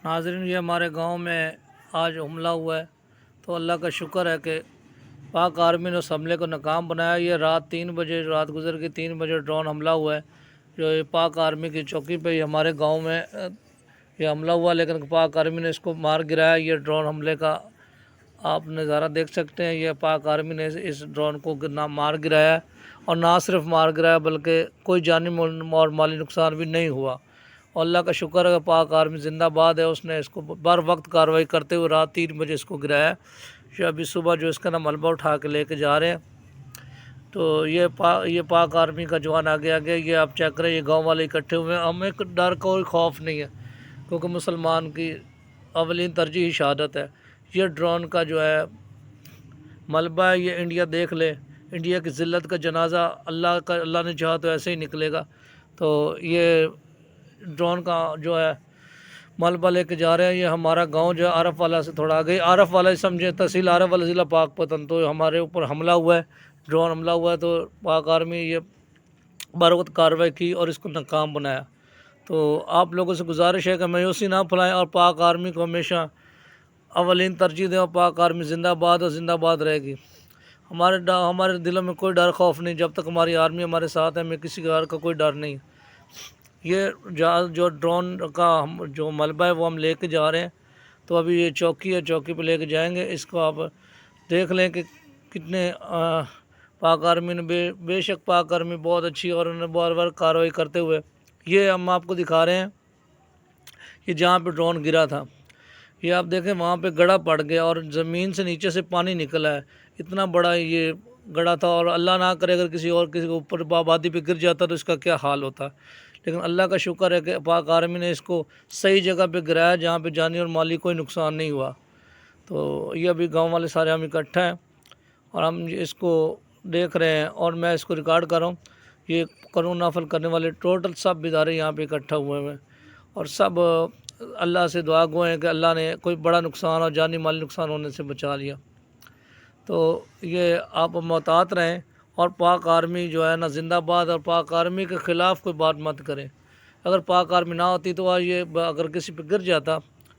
ناظرین، یہ ہمارے گاؤں میں آج حملہ ہوا ہے، تو اللہ کا شکر ہے کہ پاک آرمی نے اس حملے کو ناکام بنایا۔ یہ رات 3 بجے، رات گزر کے 3 بجے ڈرون حملہ ہوا ہے، جو یہ پاک آرمی کی چوکی پہ یہ ہمارے گاؤں میں یہ حملہ ہوا، لیکن پاک آرمی نے اس کو مار گرایا۔ یہ ڈرون حملے کا آپ نظارہ دیکھ سکتے ہیں، یہ پاک آرمی نے اس ڈرون کو مار گرایا ہے، اور نہ صرف مار گرایا بلکہ کوئی جانی اور مالی نقصان بھی نہیں ہوا۔ اور اللہ کا شکر ہے کہ پاک آرمی زندہ باد ہے، اس نے اس کو بر وقت کارروائی کرتے ہوئے رات 3 بجے اس کو گرایا۔ ابھی صبح جو اس کا ملبہ اٹھا کے لے کے جا رہے ہیں، تو یہ پاک آرمی کا جوان آگے آگے، یہ آپ چیک کریں، یہ گاؤں والے اکٹھے ہوئے ہیں۔ ہمیں ڈر کوئی خوف نہیں ہے، کیونکہ مسلمان کی اولین ترجیح شہادت ہے۔ یہ ڈرون کا جو ہے ملبہ ہے، یہ انڈیا دیکھ لے، انڈیا کی ذلت کا جنازہ اللہ نے چاہا تو ایسے ہی نکلے گا۔ تو یہ ڈرون کا جو ہے ملبہ لے کے جا رہے ہیں۔ یہ ہمارا گاؤں جو ہے عارف والا سے تھوڑا آگے، عارف والا سمجھے تحصیل عارف والا، ضلع پاک پتن، تو ہمارے اوپر حملہ ہوا ہے، ڈرون حملہ ہوا ہے، تو پاک آرمی یہ بر وقت کارروائی کی اور اس کو ناکام بنایا۔ تو آپ لوگوں سے گزارش ہے کہ مایوسی نہ پھیلائیں اور پاک آرمی کو ہمیشہ اولین ترجیح دیں، اور پاک آرمی زندہ باد اور زندہ باد رہے گی۔ ہمارے دلوں میں کوئی ڈر خوف نہیں، جب تک ہماری آرمی ہمارے ساتھ ہے، ہمیں کسی کا کوئی ڈر نہیں۔ یہ جو ڈرون کا جو ملبہ ہے وہ ہم لے کے جا رہے ہیں، تو ابھی یہ چوکی ہے، چوکی پہ لے کے جائیں گے۔ اس کو آپ دیکھ لیں کہ کتنے پاک آرمی نے بے شک پاک آرمی بہت اچھی، اور انہوں نے بار بار کارروائی کرتے ہوئے، یہ ہم آپ کو دکھا رہے ہیں، یہ جہاں پہ ڈرون گرا تھا، یہ آپ دیکھیں وہاں پہ گڑھا پڑ گیا اور زمین سے نیچے سے پانی نکلا ہے، اتنا بڑا یہ گڑھا تھا، اور اللہ نہ کرے اگر کسی کے اوپر آبادی پہ گر جاتا تو اس کا کیا حال ہوتا۔ لیکن اللہ کا شکر ہے کہ پاک آرمی نے اس کو صحیح جگہ پہ گرایا، جہاں پہ جانی اور مالی کوئی نقصان نہیں ہوا۔ تو یہ ابھی گاؤں والے سارے ہم اکٹھا ہیں اور ہم اس کو دیکھ رہے ہیں، اور میں اس کو ریکارڈ کر رہا ہوں۔ یہ قانون نافذ کرنے والے ٹوٹل سب ادارے یہاں پہ اکٹھا ہوئے ہیں، اور سب اللہ سے دعا گو ہیں کہ اللہ نے کوئی بڑا نقصان اور جانی مالی نقصان ہونے سے بچا لیا۔ تو یہ آپ محتاط رہیں، اور پاک آرمی جو ہے نا زندہ باد، اور پاک آرمی کے خلاف کوئی بات مت کریں۔ اگر پاک آرمی نہ ہوتی تو آج یہ اگر کسی پہ گر جاتا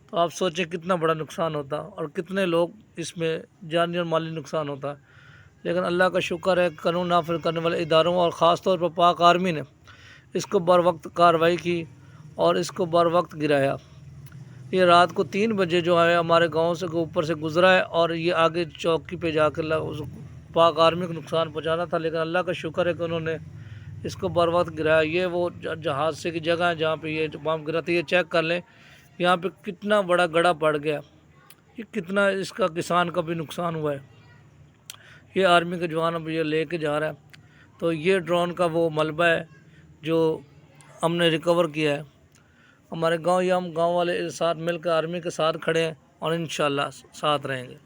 تو آپ سوچیں کتنا بڑا نقصان ہوتا، اور کتنے لوگ اس میں جانی اور مالی نقصان ہوتا۔ لیکن اللہ کا شکر ہے قانون نافذ کرنے والے اداروں اور خاص طور پر پاک آرمی نے اس کو بر وقت کارروائی کی اور اس کو بر وقت گرایا۔ یہ رات کو 3 بجے جو ہے ہمارے گاؤں سے اوپر سے گزرا ہے، اور یہ آگے چوکی پہ جا کے پاک آرمی کو نقصان پہنچانا تھا، لیکن اللہ کا شکر ہے کہ انہوں نے اس کو بر وقت گرایا۔ یہ وہ حادثے کی جگہ ہے جہاں پہ یہ بم گرا تھا، یہ چیک کر لیں یہاں پہ کتنا بڑا گڑھا پڑ گیا، یہ کتنا اس کا کسان کا بھی نقصان ہوا ہے۔ یہ آرمی کے جوان اب یہ لے کے جا رہا ہے، تو یہ ڈرون کا وہ ملبہ ہے جو ہم نے ریکور کیا ہے۔ ہمارے گاؤں، یہ ہم گاؤں والے ساتھ مل کر آرمی کے ساتھ کھڑے ہیں، اور انشاءاللہ ساتھ رہیں گے۔